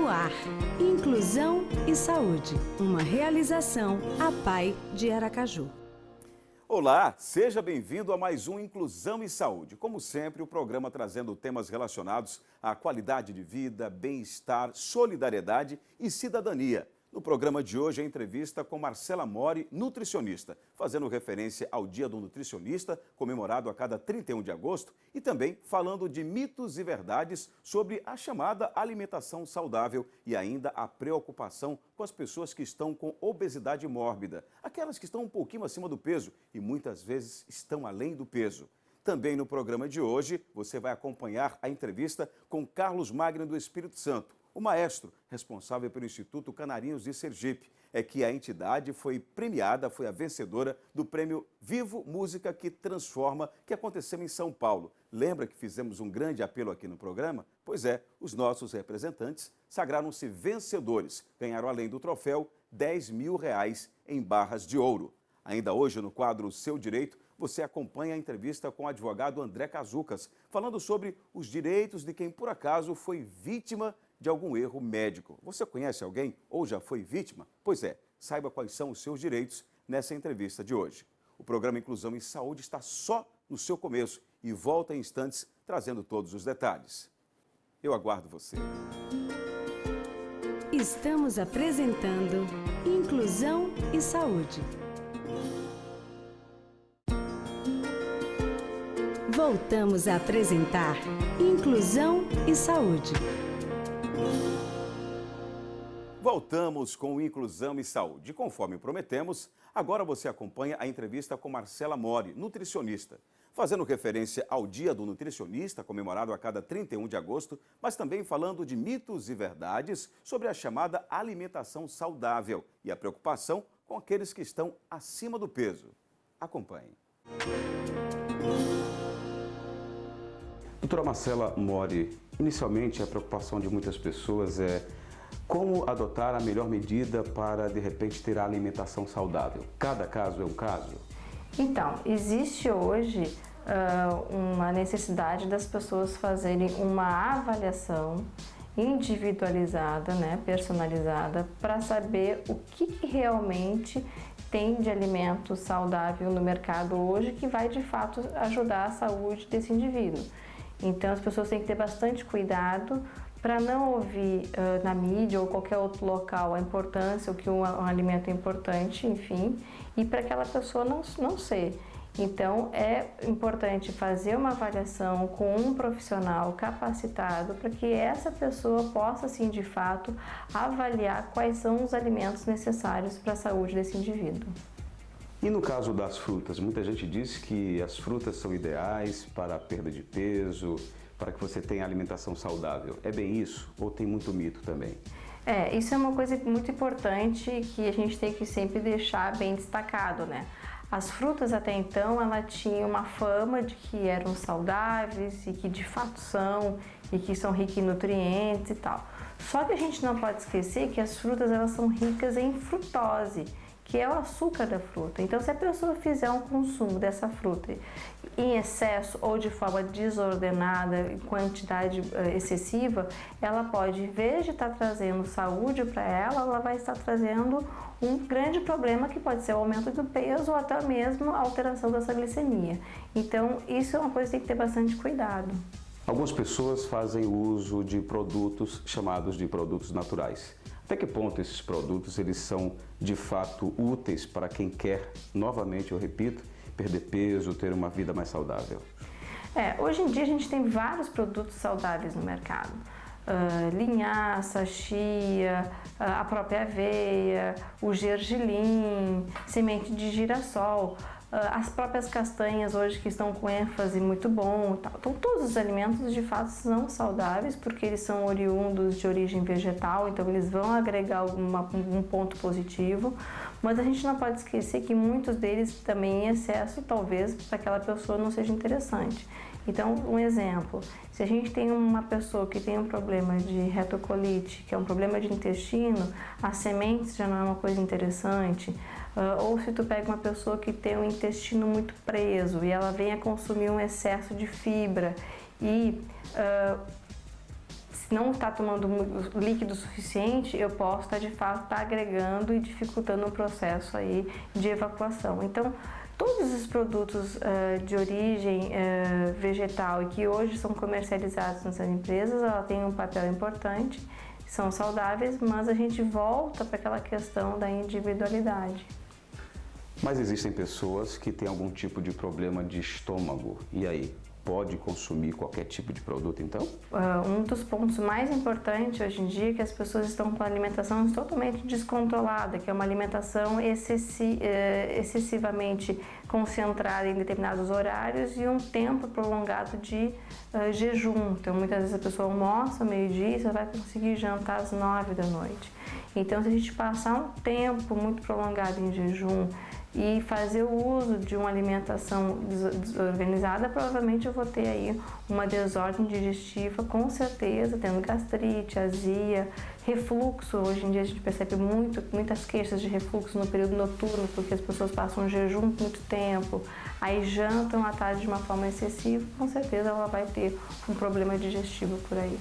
No ar, Inclusão e Saúde, uma realização APAI de Aracaju. Olá, seja bem-vindo a mais um Inclusão e Saúde. Como sempre, o programa trazendo temas relacionados à qualidade de vida, bem-estar, solidariedade e cidadania. No programa de hoje, a entrevista com Marcela Mori, nutricionista, fazendo referência ao Dia do Nutricionista, comemorado a cada 31 de agosto, e também falando de mitos e verdades sobre a chamada alimentação saudável e ainda a preocupação com as pessoas que estão com obesidade mórbida, aquelas que estão um pouquinho acima do peso e muitas vezes estão além do peso. Também no programa de hoje, você vai acompanhar a entrevista com Carlos Magno do Espírito Santo, o maestro responsável pelo Instituto Canarinhos de Sergipe. É que a entidade foi premiada, foi a vencedora do prêmio Vivo Música que Transforma, que aconteceu em São Paulo. Lembra que fizemos um grande apelo aqui no programa? Pois é, os nossos representantes sagraram-se vencedores. Ganharam, além do troféu, R$10 mil em barras de ouro. Ainda hoje, no quadro Seu Direito, você acompanha a entrevista com o advogado André Cazucas, falando sobre os direitos de quem, por acaso, foi vítima de algum erro médico. Você conhece alguém ou já foi vítima? Pois é, saiba quais são os seus direitos nessa entrevista de hoje. O programa Inclusão e Saúde está só no seu começo e volta em instantes trazendo todos os detalhes. Eu aguardo você. Estamos apresentando Inclusão e Saúde. Voltamos a apresentar Inclusão e Saúde. Voltamos com o Inclusão e Saúde. Conforme prometemos, agora você acompanha a entrevista com Marcela Mori, nutricionista, fazendo referência ao Dia do Nutricionista, comemorado a cada 31 de agosto, mas também falando de mitos e verdades sobre a chamada alimentação saudável e a preocupação com aqueles que estão acima do peso. Acompanhe. Doutora Marcela Mori, inicialmente a preocupação de muitas pessoas é como adotar a melhor medida para, de repente, ter a alimentação saudável. Cada caso é um caso? Então, existe hoje uma necessidade das pessoas fazerem uma avaliação individualizada, personalizada, para saber o que realmente tem de alimento saudável no mercado hoje que vai, de fato, ajudar a saúde desse indivíduo. Então, as pessoas têm que ter bastante cuidado para não ouvir na mídia ou qualquer outro local a importância, o que um alimento é importante, enfim, e para aquela pessoa não ser. Então, é importante fazer uma avaliação com um profissional capacitado para que essa pessoa possa, assim, de fato, avaliar quais são os alimentos necessários para a saúde desse indivíduo. E no caso das frutas, muita gente diz que as frutas são ideais para a perda de peso, para que você tenha alimentação saudável. É bem isso ou tem muito mito também? Isso é uma coisa muito importante que a gente tem que sempre deixar bem destacado, As frutas até então, ela tinha uma fama de que eram saudáveis e que de fato são, e que são ricas em nutrientes e tal. Só que a gente não pode esquecer que as frutas, elas são ricas em frutose, que é o açúcar da fruta. Então, se a pessoa fizer um consumo dessa fruta em excesso ou de forma desordenada, em quantidade excessiva, ela pode, em vez de estar trazendo saúde para ela vai estar trazendo um grande problema que pode ser o aumento do peso ou até mesmo a alteração dessa glicemia. Então, isso é uma coisa que tem que ter bastante cuidado. Algumas pessoas fazem uso de produtos chamados de produtos naturais. Até que ponto esses produtos eles são de fato úteis para quem quer, novamente eu repito, perder peso, ter uma vida mais saudável? Hoje em dia a gente tem vários produtos saudáveis no mercado. Linhaça, chia, a própria aveia, o gergelim, semente de girassol, as próprias castanhas hoje que estão com ênfase muito bom. Então, todos os alimentos de fato são saudáveis porque eles são oriundos de origem vegetal, então eles vão agregar um ponto positivo, mas a gente não pode esquecer que muitos deles também em excesso, talvez para aquela pessoa não seja interessante. Então, um exemplo, se a gente tem uma pessoa que tem um problema de retocolite, que é um problema de intestino, as sementes já não é uma coisa interessante. Ou se tu pega uma pessoa que tem um intestino muito preso e ela vem a consumir um excesso de fibra e se não está tomando líquido suficiente, eu posso estar de fato agregando e dificultando o processo aí de evacuação. Então, todos os produtos de origem vegetal e que hoje são comercializados nessas empresas, ela tem um papel importante, são saudáveis, mas a gente volta para aquela questão da individualidade. Mas existem pessoas que têm algum tipo de problema de estômago, e aí? Pode consumir qualquer tipo de produto, então? Um dos pontos mais importantes hoje em dia é que as pessoas estão com a alimentação totalmente descontrolada, que é uma alimentação excessivamente concentrada em determinados horários e um tempo prolongado de jejum. Então, muitas vezes a pessoa almoça ao meio-dia e só vai conseguir jantar às 9 da noite. Então, se a gente passar um tempo muito prolongado em jejum e fazer o uso de uma alimentação desorganizada, provavelmente eu vou ter aí uma desordem digestiva, com certeza, tendo gastrite, azia, refluxo. Hoje em dia a gente percebe muitas queixas de refluxo no período noturno, porque as pessoas passam um jejum por muito tempo, aí jantam à tarde de uma forma excessiva, com certeza ela vai ter um problema digestivo por aí.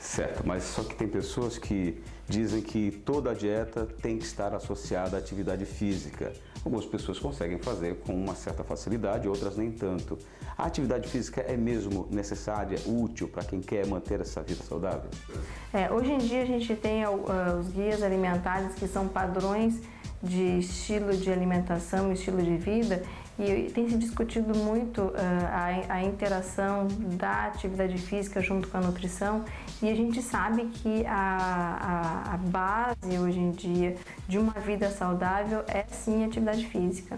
Certo, mas só que tem pessoas que dizem que toda a dieta tem que estar associada à atividade física. Algumas pessoas conseguem fazer com uma certa facilidade, outras nem tanto. A atividade física é mesmo necessária, útil para quem quer manter essa vida saudável? Hoje em dia a gente tem os guias alimentares, que são padrões de estilo de alimentação, estilo de vida, e tem se discutido muito a interação da atividade física junto com a nutrição, e a gente sabe que a base hoje em dia de uma vida saudável é sim a atividade física.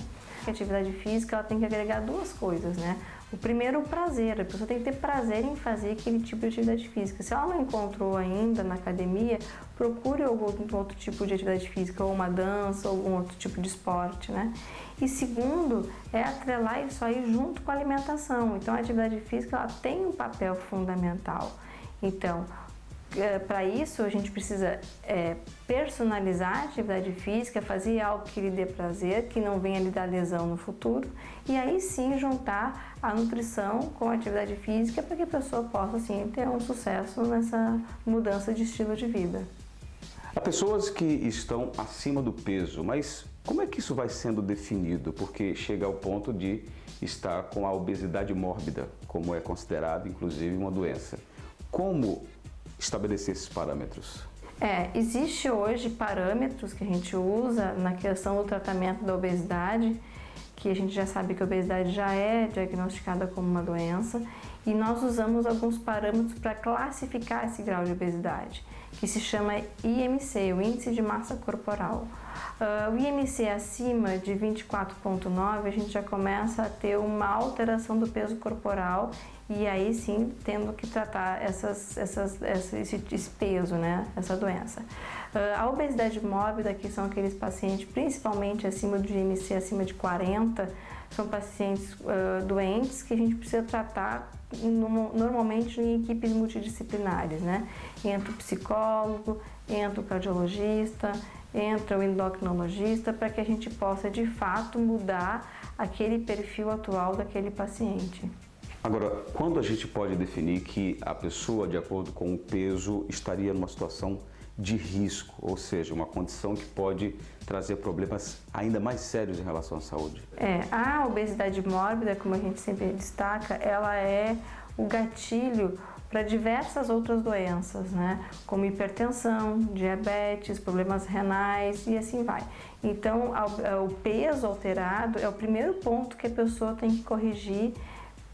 A atividade física ela tem que agregar duas coisas, né? O primeiro, o prazer. A pessoa tem que ter prazer em fazer aquele tipo de atividade física. Se ela não encontrou ainda na academia, procure algum outro tipo de atividade física, ou uma dança, ou algum outro tipo de esporte, né? E segundo, é atrelar isso aí junto com a alimentação. Então, a atividade física ela tem um papel fundamental. Então, para isso, a gente precisa personalizar a atividade física, fazer algo que lhe dê prazer, que não venha lhe dar lesão no futuro, e aí sim juntar a nutrição com a atividade física para que a pessoa possa assim, ter um sucesso nessa mudança de estilo de vida. Há pessoas que estão acima do peso, mas como é que isso vai sendo definido? Porque chega ao ponto de estar com a obesidade mórbida, como é considerado inclusive uma doença. Como estabelecer esses parâmetros? Existe hoje parâmetros que a gente usa na questão do tratamento da obesidade, que a gente já sabe que a obesidade já é diagnosticada como uma doença, e nós usamos alguns parâmetros para classificar esse grau de obesidade, que se chama IMC, o Índice de Massa Corporal. O IMC acima de 24,9, a gente já começa a ter uma alteração do peso corporal, e aí sim tendo que tratar esse peso, né, essa doença. A obesidade mórbida, que são aqueles pacientes principalmente acima do IMC, acima de 40, são pacientes doentes que a gente precisa tratar normalmente em equipes multidisciplinares, né? Entra o psicólogo, entra o cardiologista, entra o endocrinologista, para que a gente possa de fato mudar aquele perfil atual daquele paciente. Agora, quando a gente pode definir que a pessoa, de acordo com o peso, estaria numa situação de risco, ou seja, uma condição que pode trazer problemas ainda mais sérios em relação à saúde? A obesidade mórbida, como a gente sempre destaca, ela é o gatilho para diversas outras doenças, né? Como hipertensão, diabetes, problemas renais e assim vai. Então, o peso alterado é o primeiro ponto que a pessoa tem que corrigir,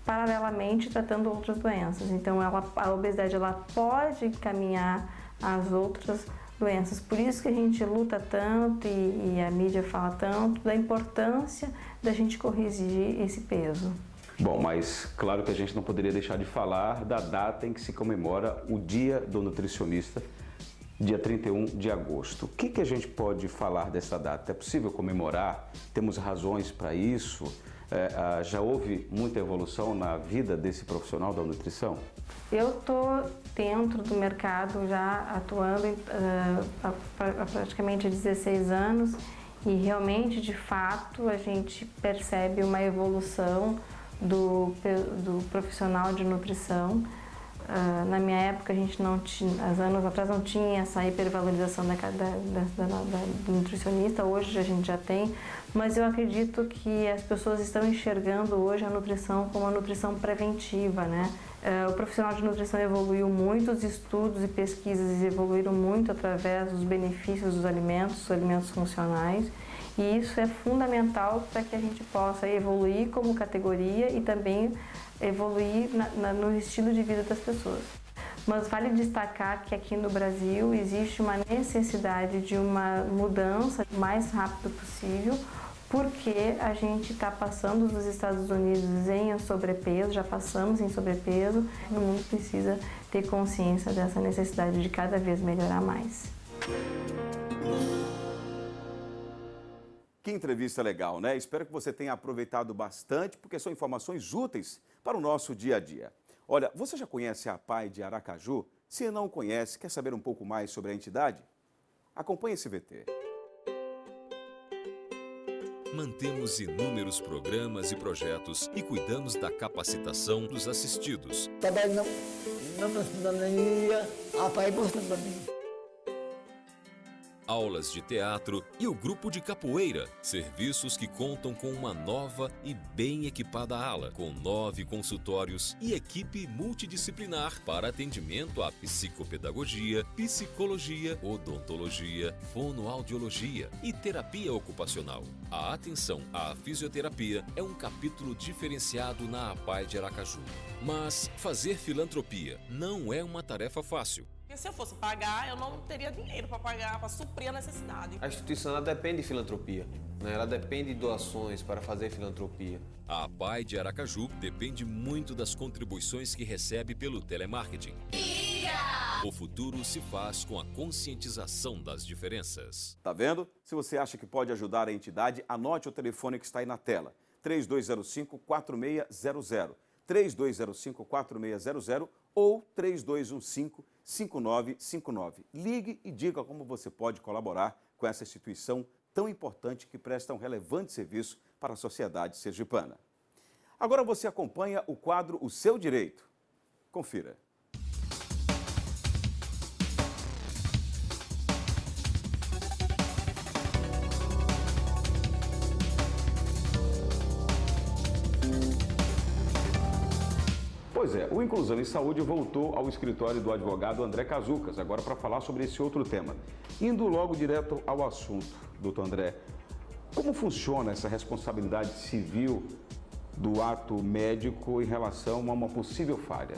paralelamente tratando outras doenças. Então, a obesidade ela pode caminhar às outras doenças. Por isso que a gente luta tanto e a mídia fala tanto da importância da gente corrigir esse peso. Bom, mas claro que a gente não poderia deixar de falar da data em que se comemora o Dia do Nutricionista, dia 31 de agosto. O que a gente pode falar dessa data? É possível comemorar? Temos razões para isso? Já houve muita evolução na vida desse profissional da nutrição? Eu estou dentro do mercado já atuando há praticamente 16 anos e realmente, de fato, a gente percebe uma evolução do profissional de nutrição. Na minha época, a gente não tinha, há anos atrás não tinha essa hipervalorização do nutricionista, hoje a gente já tem, mas eu acredito que as pessoas estão enxergando hoje a nutrição como uma nutrição preventiva, né? O profissional de nutrição evoluiu muito, os estudos e pesquisas evoluíram muito através dos benefícios dos alimentos, os alimentos funcionais, e isso é fundamental para que a gente possa evoluir como categoria e também evoluir no estilo de vida das pessoas. Mas vale destacar que aqui no Brasil existe uma necessidade de uma mudança o mais rápido possível, porque a gente está passando dos Estados Unidos em sobrepeso, já passamos em sobrepeso, o mundo precisa ter consciência dessa necessidade de cada vez melhorar mais. Que entrevista legal, né? Espero que você tenha aproveitado bastante, porque são informações úteis para o nosso dia a dia. Olha, você já conhece a APAI de Aracaju? Se não conhece, quer saber um pouco mais sobre a entidade? Acompanhe esse VT. Mantemos inúmeros programas e projetos e cuidamos da capacitação dos assistidos. Trabalho na cidadania, a APAI gostando da mim. Aulas de teatro e o grupo de capoeira, serviços que contam com uma nova e bem equipada ala, com 9 consultórios e equipe multidisciplinar para atendimento à psicopedagogia, psicologia, odontologia, fonoaudiologia e terapia ocupacional. A atenção à fisioterapia é um capítulo diferenciado na APAI de Aracaju. Mas fazer filantropia não é uma tarefa fácil. Porque se eu fosse pagar, eu não teria dinheiro para pagar, para suprir a necessidade. A instituição ela depende de filantropia, né? Ela depende de doações para fazer filantropia. A APAI de Aracaju depende muito das contribuições que recebe pelo telemarketing. O futuro se faz com a conscientização das diferenças. Tá vendo? Se você acha que pode ajudar a entidade, anote o telefone que está aí na tela. 3205-4600, 3205-4600 ou 3215-5959. Ligue e diga como você pode colaborar com essa instituição tão importante que presta um relevante serviço para a sociedade sergipana. Agora você acompanha o quadro O Seu Direito. Confira. Pois é, o Inclusão em Saúde voltou ao escritório do advogado André Cazucas, agora para falar sobre esse outro tema. Indo logo direto ao assunto, doutor André, como funciona essa responsabilidade civil do ato médico em relação a uma possível falha?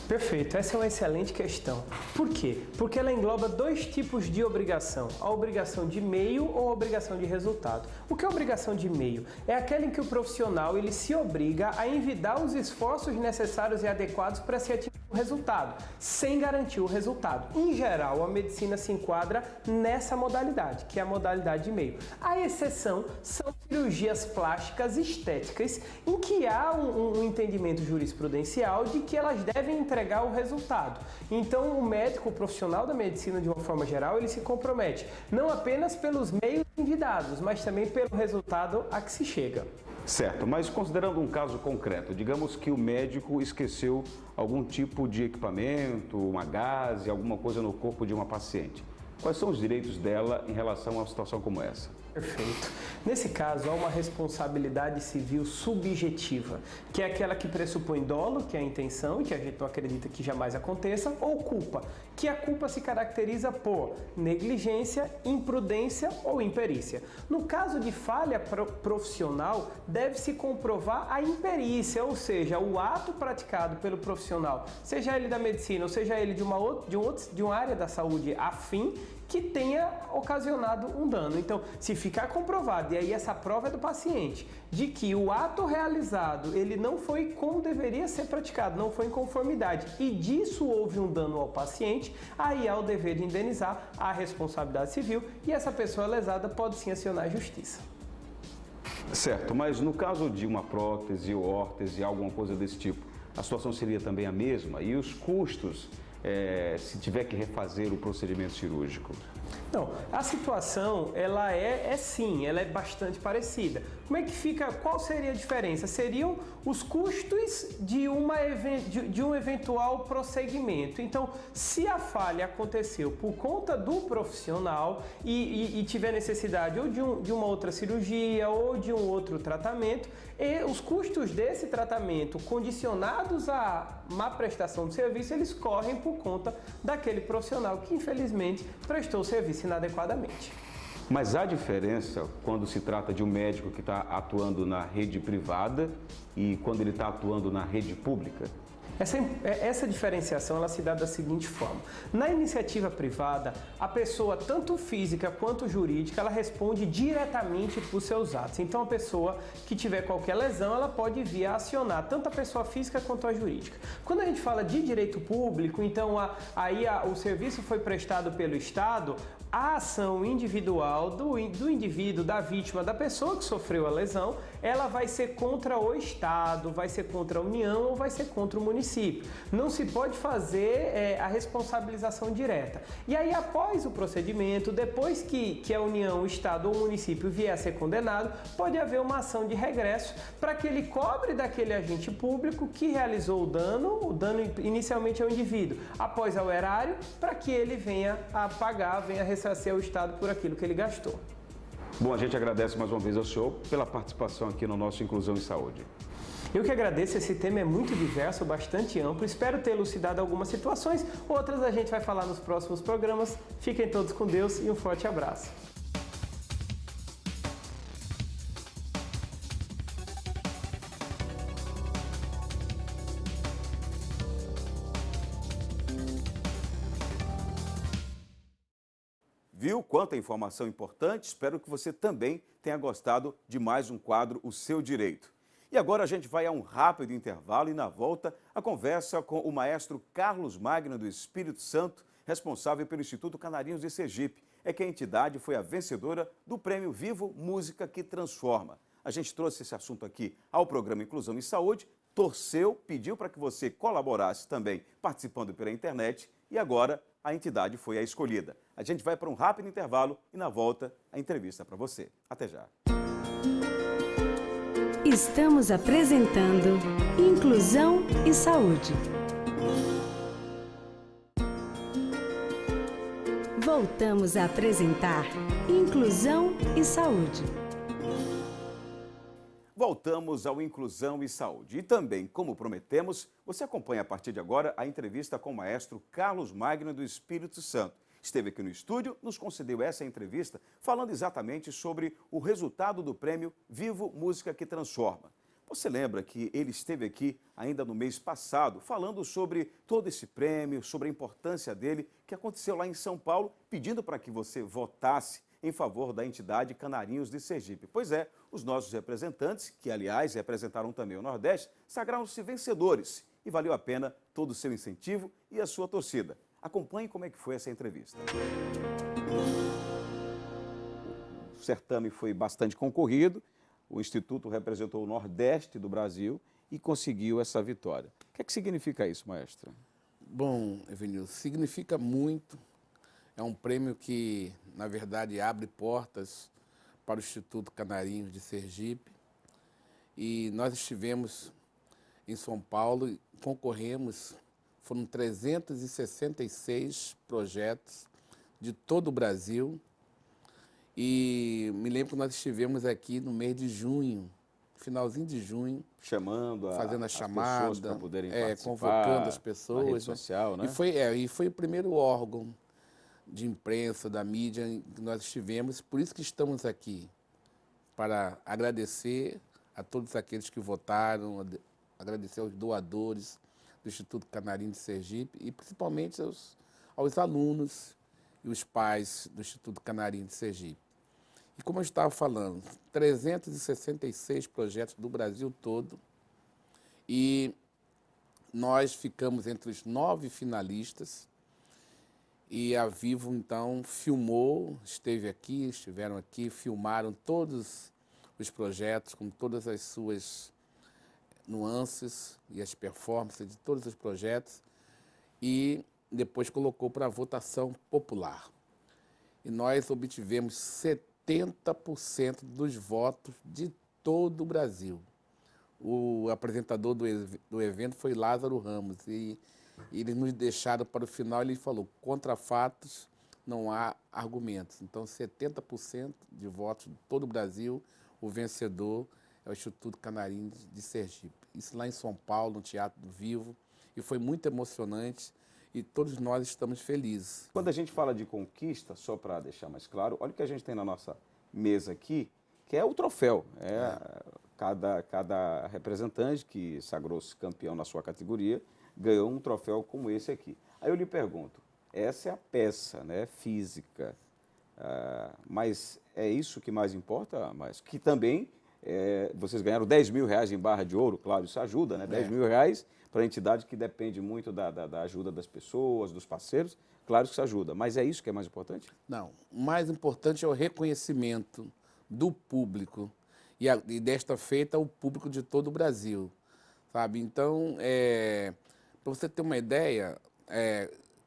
Perfeito, essa é uma excelente questão. Por quê? Porque ela engloba 2 tipos de obrigação, a obrigação de meio ou a obrigação de resultado. O que é a obrigação de meio? É aquela em que o profissional ele se obriga a envidar os esforços necessários e adequados para se atingir o resultado, sem garantir o resultado. Em geral, a medicina se enquadra nessa modalidade, que é a modalidade de meio. A exceção são cirurgias plásticas estéticas, em que há um entendimento jurisprudencial de que elas devem entregar o resultado. Então, o médico, o profissional da medicina, de uma forma geral, ele se compromete não apenas pelos meios envidados, mas também pelo resultado a que se chega. Certo, mas considerando um caso concreto, digamos que o médico esqueceu algum tipo de equipamento, uma gaze, alguma coisa no corpo de uma paciente. Quais são os direitos dela em relação a uma situação como essa? Perfeito. Nesse caso, há uma responsabilidade civil subjetiva, que é aquela que pressupõe dolo, que é a intenção e que a gente não acredita que jamais aconteça, ou culpa, que a culpa se caracteriza por negligência, imprudência ou imperícia. No caso de falha profissional, deve-se comprovar a imperícia, ou seja, o ato praticado pelo profissional, seja ele da medicina ou seja ele de uma área da saúde afim, que tenha ocasionado um dano. Então, se ficar comprovado, e aí essa prova é do paciente, de que o ato realizado, ele não foi como deveria ser praticado, não foi em conformidade, e disso houve um dano ao paciente, aí há o dever de indenizar, a responsabilidade civil, e essa pessoa lesada pode sim acionar a justiça. Certo, mas no caso de uma prótese ou órtese, alguma coisa desse tipo, a situação seria também a mesma? E os custos se tiver que refazer o procedimento cirúrgico? Não, a situação, ela sim, ela é bastante parecida. Como é que fica, qual seria a diferença? Seriam os custos de um eventual prosseguimento. Então, se a falha aconteceu por conta do profissional e tiver necessidade ou de uma outra cirurgia ou de um outro tratamento, e os custos desse tratamento condicionados à má prestação de serviço, eles correm por conta daquele profissional que infelizmente prestou o serviço inadequadamente. Mas há diferença quando se trata de um médico que está atuando na rede privada e quando ele está atuando na rede pública? Essa diferenciação ela se dá da seguinte forma. Na iniciativa privada, a pessoa, tanto física quanto jurídica, ela responde diretamente por seus atos. Então, a pessoa que tiver qualquer lesão, ela pode vir a acionar tanto a pessoa física quanto a jurídica. Quando a gente fala de direito público, então o serviço foi prestado pelo Estado, a ação individual do indivíduo, da vítima, da pessoa que sofreu a lesão, ela vai ser contra o Estado, vai ser contra a União ou vai ser contra o município. Não se pode fazer a responsabilização direta. E aí, após o procedimento, depois que a União, o Estado ou o município vier a ser condenado, pode haver uma ação de regresso para que ele cobre daquele agente público que realizou o dano inicialmente ao indivíduo, após ao erário, para que ele venha a pagar, venha a ressarcir ao Estado por aquilo que ele gastou. Bom, a gente agradece mais uma vez ao senhor pela participação aqui no nosso Inclusão e Saúde. Eu que agradeço, esse tema é muito diverso, bastante amplo, espero ter elucidado algumas situações, outras a gente vai falar nos próximos programas. Fiquem todos com Deus e um forte abraço. Viu quanta informação importante? Espero que você também tenha gostado de mais um quadro O Seu Direito. E agora a gente vai a um rápido intervalo e na volta a conversa com o maestro Carlos Magno do Espírito Santo, responsável pelo Instituto Canarinhos de Sergipe. É que a entidade foi a vencedora do Prêmio Vivo Música que Transforma. A gente trouxe esse assunto aqui ao programa Inclusão e Saúde, torceu, pediu para que você colaborasse também participando pela internet e agora a entidade foi a escolhida. A gente vai para um rápido intervalo e na volta a entrevista para você. Até já. Estamos apresentando Inclusão e Saúde. Voltamos a apresentar Inclusão e Saúde. Voltamos ao Inclusão e Saúde. E também, como prometemos, você acompanha a partir de agora a entrevista com o maestro Carlos Magno do Espírito Santo. Esteve aqui no estúdio, nos concedeu essa entrevista falando exatamente sobre o resultado do prêmio Vivo Música que Transforma. Você lembra que ele esteve aqui ainda no mês passado falando sobre todo esse prêmio, sobre a importância dele, que aconteceu lá em São Paulo, pedindo para que você votasse em favor da entidade Canarinhos de Sergipe. Pois é, os nossos representantes, que aliás representaram também o Nordeste, sagraram-se vencedores e valeu a pena todo o seu incentivo e a sua torcida. Acompanhe como é que foi essa entrevista. O certame foi bastante concorrido, o Instituto representou o Nordeste do Brasil e conseguiu essa vitória. O que é que significa isso, maestra? Bom, Evenilson, significa muito. É um prêmio que, na verdade, abre portas para o Instituto Canarinhos de Sergipe. E nós estivemos em São Paulo e concorremos, foram 366 projetos de todo o Brasil. E me lembro que nós estivemos aqui no mês de junho, finalzinho de junho, fazendo a chamada, para poderem participar, convocando as pessoas. Na rede social, né? E foi o primeiro órgão de imprensa, da mídia, que nós estivemos. Por isso que estamos aqui, para agradecer a todos aqueles que votaram, agradecer aos doadores do Instituto Canarinhos de Sergipe e principalmente aos alunos e os pais do Instituto Canarinhos de Sergipe. E como eu estava falando, 366 projetos do Brasil todo e nós ficamos entre os 9 finalistas e a Vivo, então, filmou, estiveram aqui, filmaram todos os projetos com todas as suas nuances e as performances de todos os projetos e depois colocou para votação popular. E nós obtivemos 70% dos votos de todo o Brasil. O apresentador do evento foi Lázaro Ramos e eles nos deixaram para o final e ele falou: contra fatos não há argumentos. Então, 70% de votos de todo o Brasil, o vencedor é o Instituto Canarinho de Sergipe. Isso lá em São Paulo, no Teatro do Vivo, e foi muito emocionante e todos nós estamos felizes. Quando a gente fala de conquista, só para deixar mais claro, olha o que a gente tem na nossa mesa aqui, que é o troféu. Cada representante que sagrou-se campeão na sua categoria ganhou um troféu como esse aqui. Aí eu lhe pergunto, essa é a peça, né, física, mas é isso que mais importa? Mas que também vocês ganharam R$10.000 em barra de ouro, claro, isso ajuda, né? R$10.000 para a entidade que depende muito da ajuda das pessoas, dos parceiros, claro que isso ajuda, mas é isso que é mais importante? Não, o mais importante é o reconhecimento do público e desta feita o público de todo o Brasil, sabe? Então, para você ter uma ideia,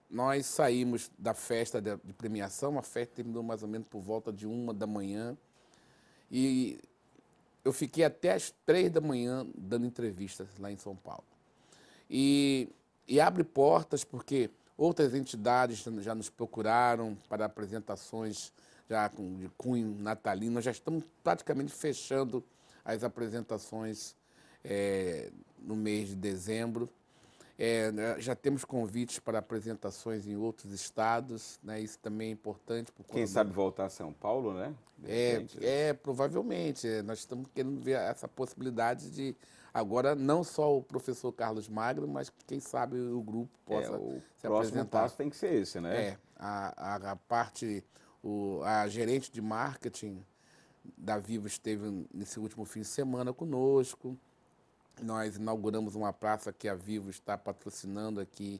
nós saímos da festa de premiação, a festa terminou mais ou menos por volta de 1h e eu fiquei até às 3h dando entrevistas lá em São Paulo. E abre portas porque outras entidades já nos procuraram para apresentações já de cunho natalino. Nós já estamos praticamente fechando as apresentações no mês de dezembro. Já temos convites para apresentações em outros estados, né? Isso também é importante. Quem sabe voltar a São Paulo, né? Provavelmente. Nós estamos querendo ver essa possibilidade de, agora, não só o professor Carlos Magno, mas quem sabe o grupo possa se apresentar. O próximo passo tem que ser esse, né? A gerente de marketing da Vivo esteve nesse último fim de semana conosco. Nós inauguramos uma praça que a Vivo está patrocinando aqui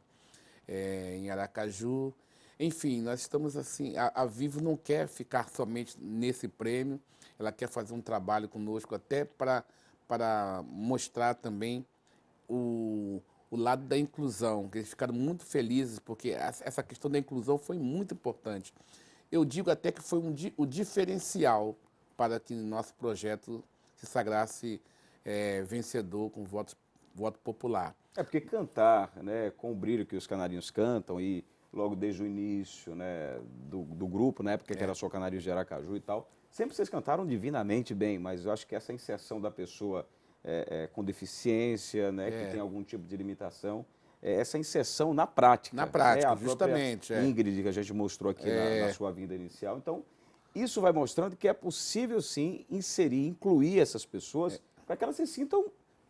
em Aracaju. Enfim, nós estamos assim, a Vivo não quer ficar somente nesse prêmio, ela quer fazer um trabalho conosco até para mostrar também o lado da inclusão, que eles ficaram muito felizes, porque essa questão da inclusão foi muito importante. Eu digo até que foi o diferencial para que nosso projeto se sagrasse vencedor com voto popular. Porque cantar, né, com o brilho que os canarinhos cantam e logo desde o início, né, do grupo, na época que era só Canarinhos de Aracaju e tal, sempre vocês cantaram divinamente bem, mas eu acho que essa inserção da pessoa com deficiência, né, que tem algum tipo de limitação, essa inserção na prática. Na prática, a justamente. Ingrid, que a gente mostrou aqui na sua vinda inicial. Então, isso vai mostrando que é possível, sim, incluir essas pessoas para que elas se sintam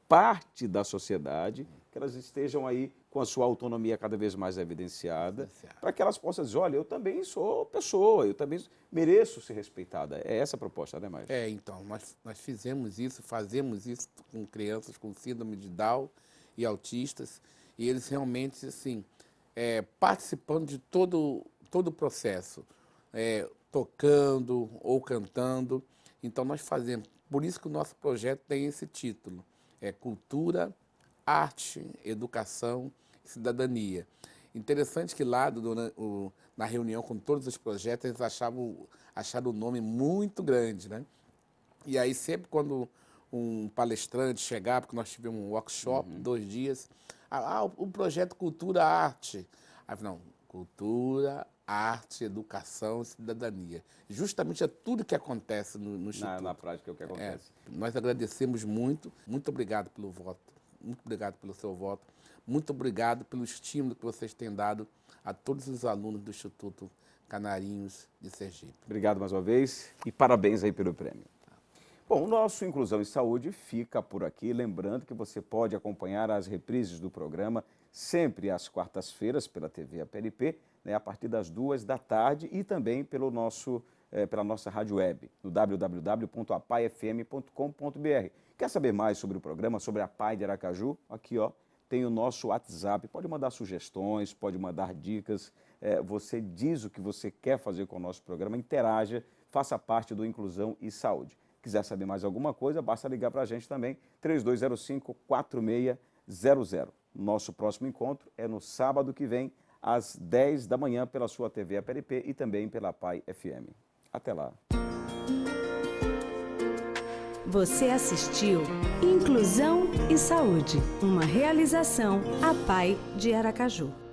parte da sociedade, que elas estejam aí com a sua autonomia cada vez mais evidenciada, para que elas possam dizer, olha, eu também sou pessoa, eu também mereço ser respeitada. É essa a proposta, né, Maio? Então, nós fazemos isso com crianças com síndrome de Down e autistas, e eles realmente, assim, participando de todo o processo, tocando ou cantando. Então, nós fazemos. Por isso que o nosso projeto tem esse título, Cultura, Arte, Educação e Cidadania. Interessante que lá, na reunião com todos os projetos, eles acharam o nome muito grande, né? E aí, sempre quando um palestrante chegar, porque nós tivemos um workshop, 2 dias, o projeto Cultura, Arte. Aí, não, Cultura, Arte, Educação e Cidadania. Justamente é tudo que acontece no Instituto. Na prática é o que acontece. Nós agradecemos muito. Muito obrigado pelo voto. Muito obrigado pelo seu voto. Muito obrigado pelo estímulo que vocês têm dado a todos os alunos do Instituto Canarinhos de Sergipe. Obrigado mais uma vez e parabéns aí pelo prêmio. Bom, o nosso Inclusão em Saúde fica por aqui. Lembrando que você pode acompanhar as reprises do programa sempre às quartas-feiras pela TV APLP, né, a partir das 14h e também pela nossa rádio web, no www.apaifm.com.br. Quer saber mais sobre o programa, sobre a PAI de Aracaju? Aqui, tem o nosso WhatsApp. Pode mandar sugestões, pode mandar dicas. Você diz o que você quer fazer com o nosso programa, interaja, faça parte do Inclusão e Saúde. Quiser saber mais alguma coisa, basta ligar para a gente também, 3205-4600. Nosso próximo encontro é no sábado que vem, às 10 da manhã pela sua TV APLP e também pela Pai FM. Até lá. Você assistiu Inclusão e Saúde, uma realização APAI de Aracaju.